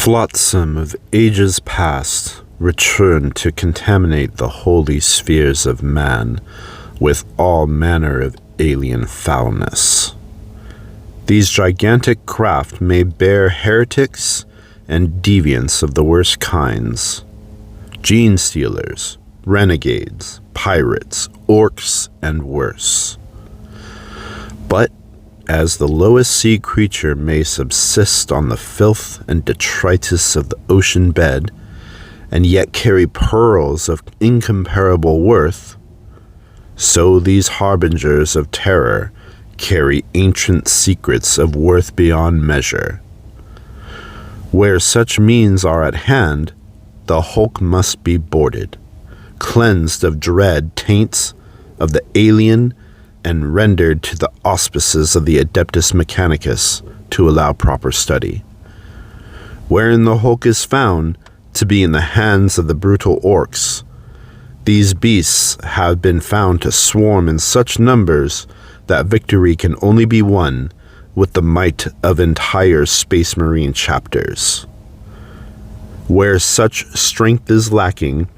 flotsam of ages past return to contaminate the holy spheres of man with all manner of alien foulness. These gigantic craft may bear heretics and deviants of the worst kinds, gene stealers, renegades, pirates, orcs, and worse. But as the lowest sea creature may subsist on the filth and detritus of the ocean bed, and yet carry pearls of incomparable worth, so these harbingers of terror carry ancient secrets of worth beyond measure. Where such means are at hand, the hulk must be boarded, cleansed of dread taints of the alien, and rendered to the auspices of the Adeptus Mechanicus to allow proper study. Wherein the hulk is found to be in the hands of the brutal orcs, these beasts have been found to swarm in such numbers that victory can only be won with the might of entire Space Marine chapters. Where such strength is lacking,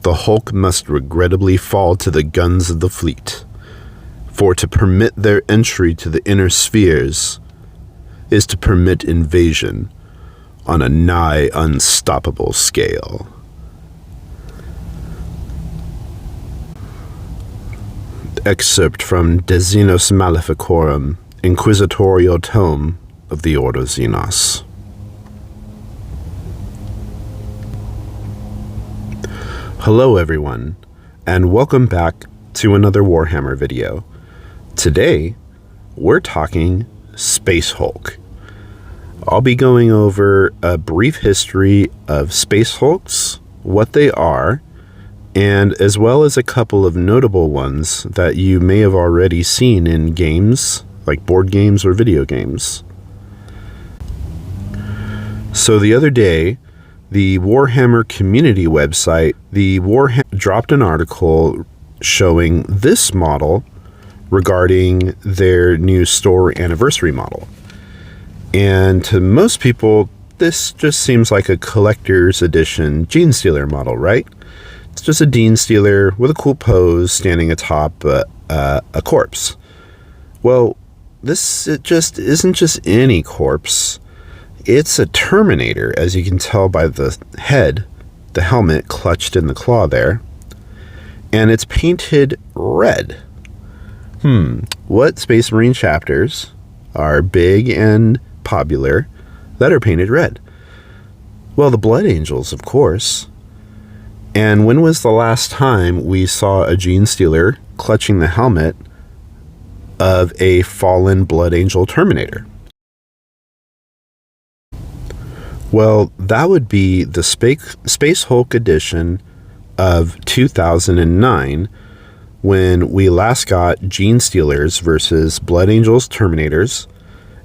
the hulk must regrettably fall to the guns of the fleet. For to permit their entry to the inner spheres is to permit invasion on a nigh unstoppable scale. Excerpt from De Xenos Maleficorum, Inquisitorial Tome of the Ordo Xenos. Hello everyone, and welcome back to another Warhammer video. Today, we're talking Space Hulk. I'll be going over a brief history of Space Hulks, what they are, and as well as a couple of notable ones that you may have already seen in games, like board games or video games. So the other day, the Warhammer community website, dropped an article showing this model regarding their new store anniversary model. And to most people, this just seems like a collector's edition Gene Stealer model, right? It's just a Gene Stealer with a cool pose standing atop a corpse. Well, it just isn't just any corpse. It's a Terminator, as you can tell by the head, the helmet clutched in the claw there. And it's painted red. What Space Marine chapters are big and popular that are painted red? Well, the Blood Angels, of course. And when was the last time we saw a Gene Stealer clutching the helmet of a fallen Blood Angel Terminator? Well, that would be the Space Hulk edition of 2009, when we last got Gene Stealers versus Blood Angels Terminators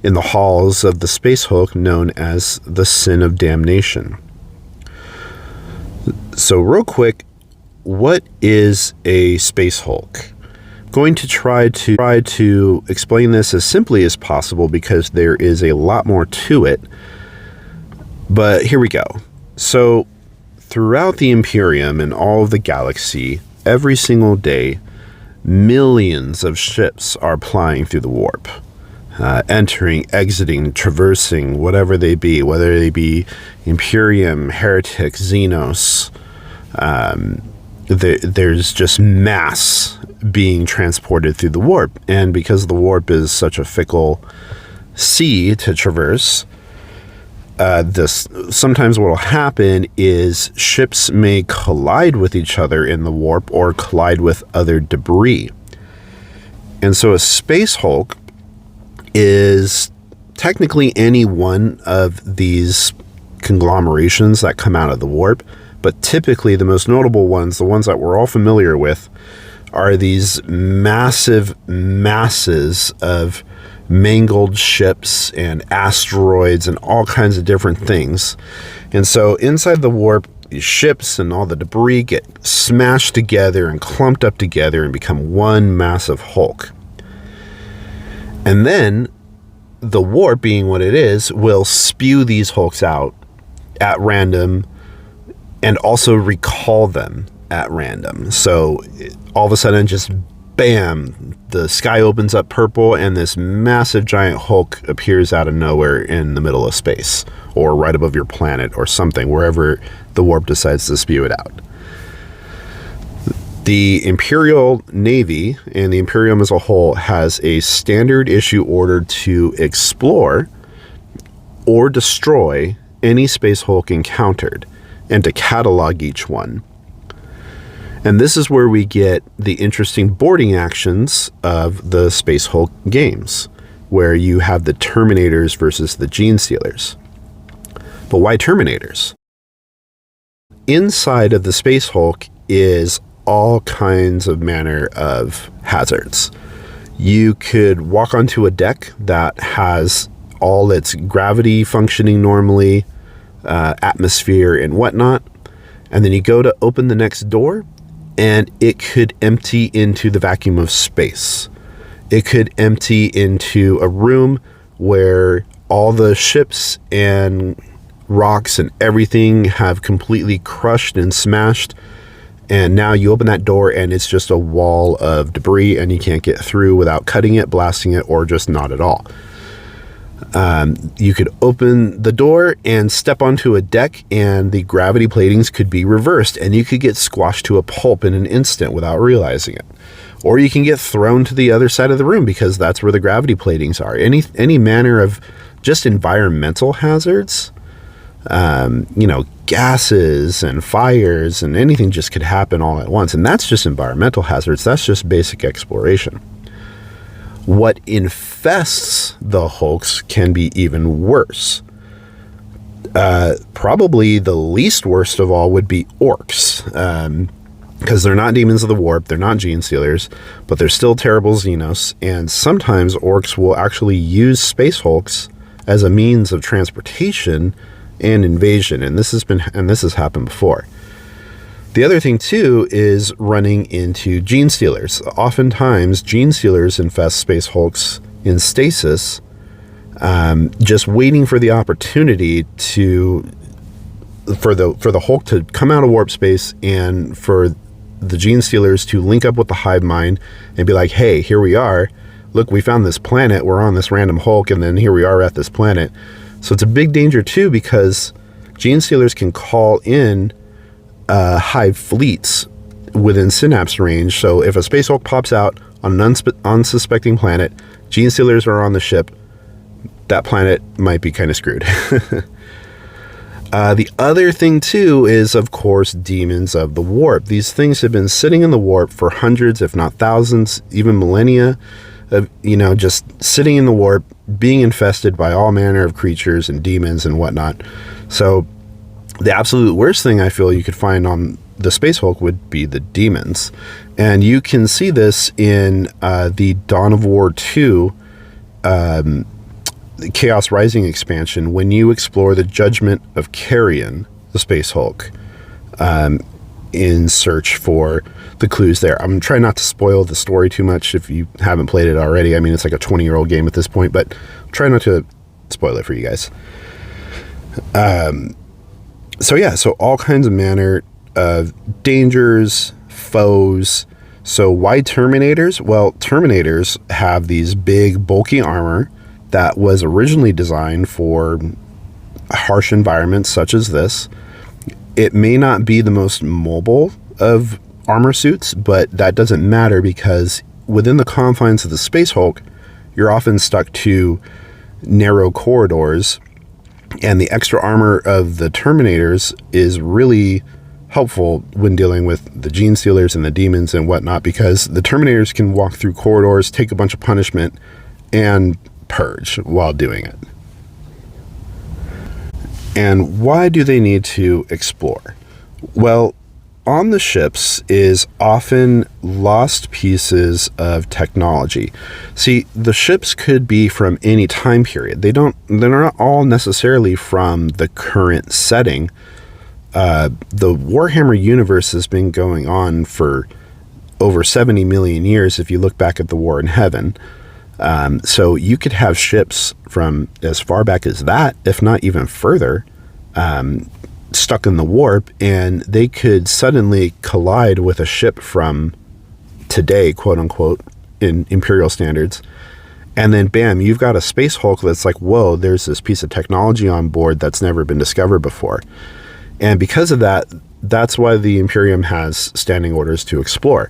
in the halls of the Space Hulk known as the Sin of Damnation. So real quick, what is a Space Hulk? I'm going to try to explain this as simply as possible because there is a lot more to it. But here we go. So throughout the Imperium and all of the galaxy, every single day, millions of ships are plying through the warp, entering, exiting, traversing, whatever they be, whether they be Imperium, Heretic, Xenos. There's just mass being transported through the warp. And because the warp is such a fickle sea to traverse, sometimes what will happen is ships may collide with each other in the warp or collide with other debris. And so a Space Hulk is technically any one of these conglomerations that come out of the warp, but typically the most notable ones, the ones that we're all familiar with, are these massive masses of mangled ships and asteroids and all kinds of different things. And so inside the warp, these ships and all the debris get smashed together and clumped up together and become one massive hulk. And then the warp, being what it is, will spew these hulks out at random and also recall them at random. So all of a sudden, just bam, the sky opens up purple and this massive giant Hulk appears out of nowhere in the middle of space or right above your planet or something, wherever the warp decides to spew it out. The Imperial Navy and the Imperium as a whole has a standard issue order to explore or destroy any Space Hulk encountered and to catalog each one. And this is where we get the interesting boarding actions of the Space Hulk games, where you have the Terminators versus the Gene Stealers. But why Terminators? Inside of the Space Hulk is all kinds of manner of hazards. You could walk onto a deck that has all its gravity functioning normally, atmosphere and whatnot, and then you go to open the next door and it could empty into the vacuum of space. It could empty into a room where all the ships and rocks and everything have completely crushed and smashed. And now you open that door and it's just a wall of debris and you can't get through without cutting it, blasting it, or just not at all. You could open the door and step onto a deck and the gravity platings could be reversed and you could get squashed to a pulp in an instant without realizing it. Or you can get thrown to the other side of the room because that's where the gravity platings are. Any manner of just environmental hazards, gases and fires and anything just could happen all at once. And that's just environmental hazards. That's just basic exploration. What infests the Hulks can be even worse. Probably the least worst of all would be orcs, because they're not demons of the warp, they're not gene stealers, but they're still terrible Xenos, and sometimes orcs will actually use Space Hulks as a means of transportation and invasion, and this has happened before. The other thing, too, is running into Gene Stealers. Oftentimes, Gene Stealers infest Space Hulks in stasis, just waiting for the opportunity for the Hulk to come out of warp space and for the Gene Stealers to link up with the hive mind and be like, hey, here we are. Look, we found this planet. We're on this random Hulk, and then here we are at this planet. So it's a big danger, too, because Gene Stealers can call in hive fleets within synapse range. So if a Space Hulk pops out on an unsuspecting planet, Gene Stealers are on the ship, that planet might be kind of screwed. The other thing, too, is, of course, demons of the warp. These things have been sitting in the warp for hundreds, if not thousands, even millennia, of, just sitting in the warp, being infested by all manner of creatures and demons and whatnot. So the absolute worst thing I feel you could find on the Space Hulk would be the demons. And you can see this in the Dawn of War 2 Chaos Rising expansion when you explore the Judgment of Carrion, the Space Hulk, in search for the clues there. I'm trying not to spoil the story too much if you haven't played it already. I mean, it's like a 20-year-old game at this point, but try not to spoil it for you guys. So all kinds of manner of dangers, foes. So why Terminators? Well, Terminators have these big, bulky armor that was originally designed for harsh environments such as this. It may not be the most mobile of armor suits, but that doesn't matter because within the confines of the Space Hulk, you're often stuck to narrow corridors, and the extra armor of the Terminators is really helpful when dealing with the Gene Stealers and the demons and whatnot, because the Terminators can walk through corridors, take a bunch of punishment, and purge while doing it. And why do they need to explore? Well, on the ships is often lost pieces of technology. See, the ships could be from any time period. They're not all necessarily from the current setting. The Warhammer universe has been going on for over 70 million years if you look back at the War in Heaven. So you could have ships from as far back as that, if not even further, stuck in the warp, and they could suddenly collide with a ship from today, quote unquote, in Imperial standards. And then bam, you've got a Space Hulk that's like, whoa, there's this piece of technology on board that's never been discovered before. And because of that, that's why the Imperium has standing orders to explore.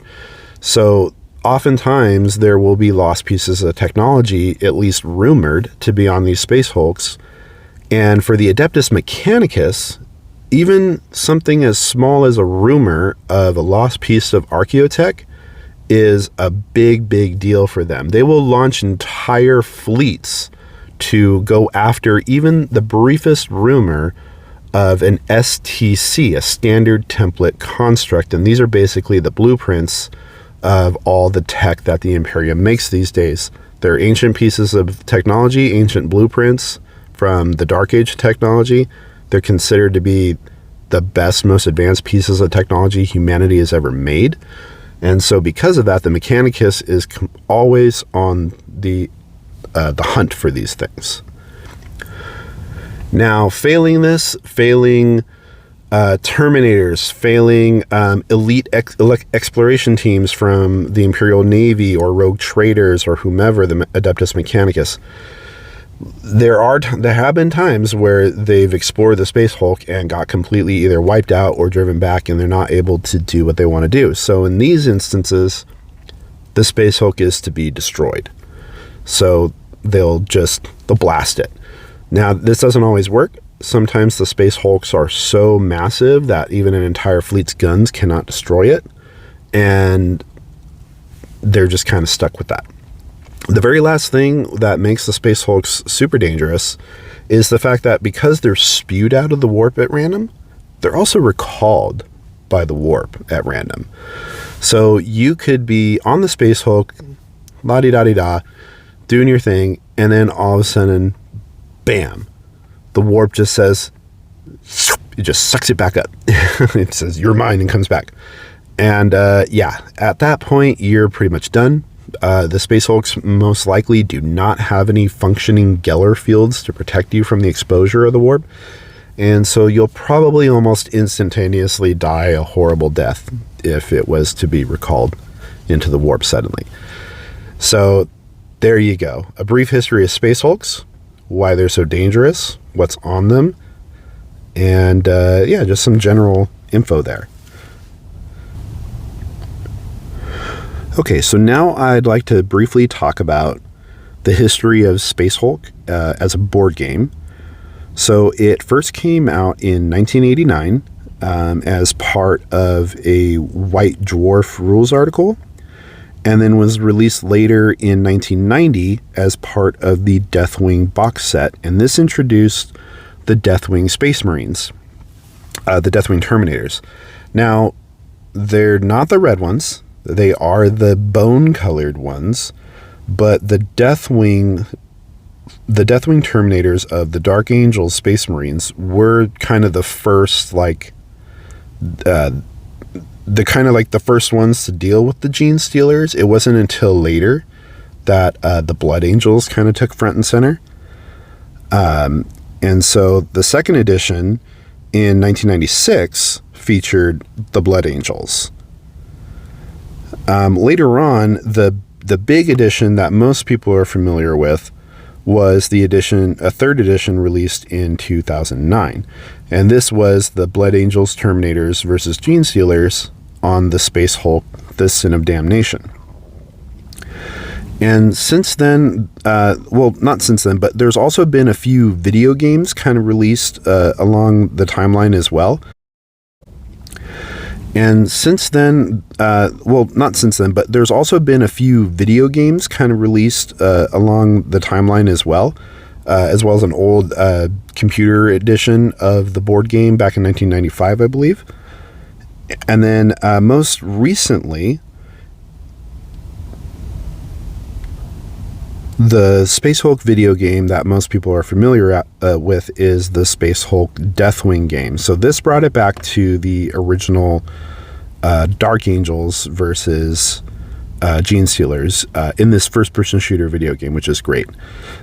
So oftentimes there will be lost pieces of technology, at least rumored to be on these Space Hulks. And for the Adeptus Mechanicus, even something as small as a rumor of a lost piece of archaeotech is a big, big deal for them. They will launch entire fleets to go after even the briefest rumor of an STC, a standard template construct. And these are basically the blueprints of all the tech that the Imperium makes these days. They're ancient pieces of technology, ancient blueprints from the Dark Age technology. They're considered to be the best, most advanced pieces of technology humanity has ever made. And so because of that, the Mechanicus is always on the hunt for these things. Now, failing Terminators, failing elite exploration teams from the Imperial Navy or rogue traders or whomever, the Adeptus Mechanicus, there have been times where they've explored the Space Hulk and got completely either wiped out or driven back, and they're not able to do what they want to do. So in these instances, the Space Hulk is to be destroyed. So they'll blast it. Now, this doesn't always work. Sometimes the Space Hulks are so massive that even an entire fleet's guns cannot destroy it, and they're just kind of stuck with that. The very last thing that makes the Space Hulks super dangerous is the fact that because they're spewed out of the warp at random, they're also recalled by the warp at random. So you could be on the Space Hulk, la-di-da-di-da, doing your thing, and then all of a sudden, bam, the warp just says, it just sucks it back up. It says, you're mine, and comes back. And yeah, at that point, you're pretty much done. The Space Hulks most likely do not have any functioning Geller fields to protect you from the exposure of the warp. And so you'll probably almost instantaneously die a horrible death if it was to be recalled into the warp suddenly. So there you go. A brief history of Space Hulks, why they're so dangerous, what's on them, and yeah, just some general info there. Okay, so now I'd like to briefly talk about the history of Space Hulk as a board game. So it first came out in 1989 as part of a White Dwarf rules article, and then was released later in 1990 as part of the Deathwing box set. And this introduced the Deathwing Space Marines, the Deathwing Terminators. Now, they're not the red ones. They are the bone-colored ones, but the Deathwing Terminators of the Dark Angels Space Marines were kind of the first, the first ones to deal with the Gene Stealers. It wasn't until later that the Blood Angels kind of took front and center. And so the second edition in 1996 featured the Blood Angels. Later on, the big edition that most people are familiar with was a third edition released in 2009. And this was the Blood Angels Terminators versus Gene Stealers on the Space Hulk, the Sin of Damnation. And since then, well, not since then, but there's also been a few video games kind of released along the timeline as well. And since then, well, not since then, but there's also been a few video games kind of released along the timeline as well as an old computer edition of the board game back in 1995, I believe. And then most recently, the Space Hulk video game that most people are familiar with is the Space Hulk Deathwing game. So this brought it back to the original Dark Angels versus Gene Stealers in this first-person shooter video game, which is great.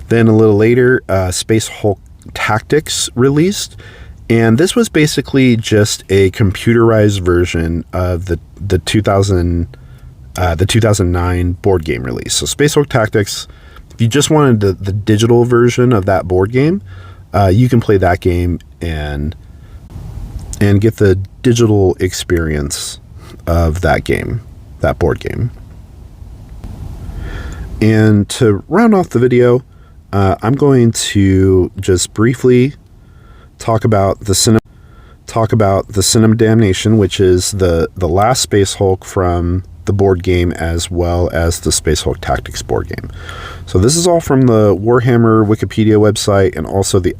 Then a little later, Space Hulk Tactics released, And this was basically just a computerized version of the 2009 board game release. So Space Hulk Tactics, if you just wanted the digital version of that board game, you can play that game and get the digital experience of that game, that board game. And to round off the video, I'm going to just briefly talk about the Cinema Damnation, which is the last Space Hulk from the board game, as well as the Space Hulk Tactics board game. So this is all from the Warhammer Wikipedia website and also the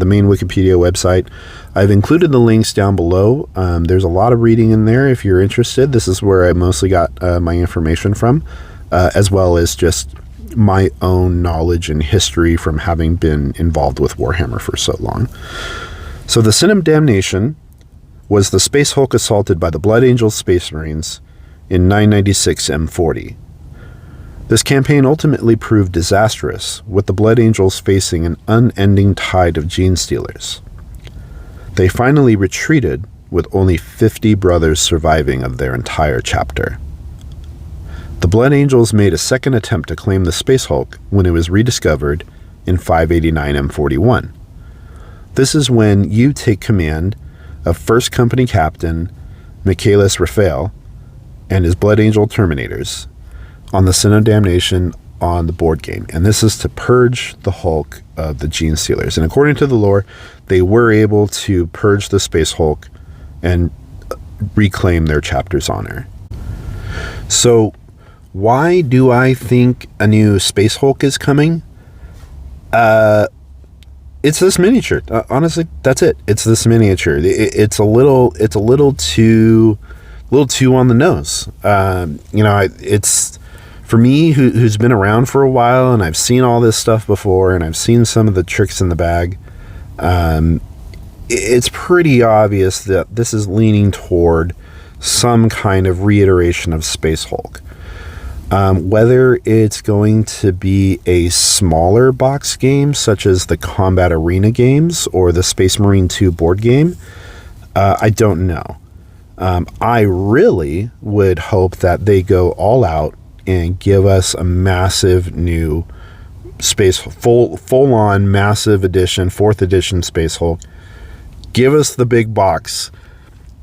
main Wikipedia website. I've included the links down below. There's a lot of reading in there if you're interested. This is where I mostly got my information from, as well as just my own knowledge and history from having been involved with Warhammer for so long. So the Cinema Damnation was the Space Hulk assaulted by the Blood Angels Space Marines in 996 M40. This campaign ultimately proved disastrous, with the Blood Angels facing an unending tide of gene stealers. They finally retreated, with only 50 brothers surviving of their entire chapter. The Blood Angels made a second attempt to claim the Space Hulk when it was rediscovered in 589 M41. This is when you take command of 1st Company Captain Michaelis Raphael and his Blood Angel Terminators on the Sin of Damnation on the board game. And this is to purge the Hulk of the Gene Stealers. And according to the lore, they were able to purge the Space Hulk and reclaim their chapter's honor. So why do I think a new Space Hulk is coming? It's this miniature. Honestly, that's it. It's this miniature. It's a little too on the nose. It's for me who's been around for a while, and I've seen all this stuff before, and I've seen some of the tricks in the bag. It's pretty obvious that this is leaning toward some kind of reiteration of Space Hulk. Whether it's going to be a smaller box game, such as the Combat Arena games or the Space Marine 2 board game, I don't know. I really would hope that they go all out and give us a massive new full-on massive edition, 4th edition Space Hulk. Give us the big box.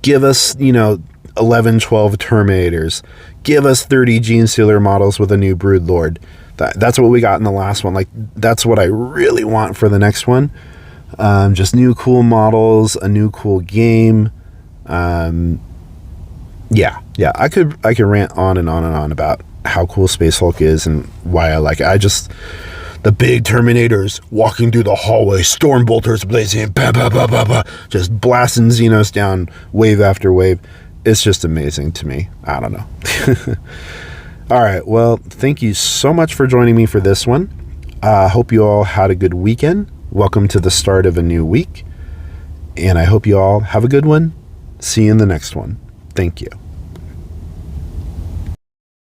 Give us, 11, 12 Terminators. Give us 30 Gene Stealer models with a new Brood Lord. That's what we got in the last one. Like, that's what I really want for the next one. Just new cool models, a new cool game. Yeah. I could rant on and on and on about how cool Space Hulk is and why I like it. The big Terminators walking through the hallway, storm bolters blazing, bah, bah, bah, bah, bah, just blasting Xenos down wave after wave. It's just amazing to me. I don't know. All right. Well, thank you so much for joining me for this one. Hope you all had a good weekend. Welcome to the start of a new week. And I hope you all have a good one. See you in the next one. Thank you.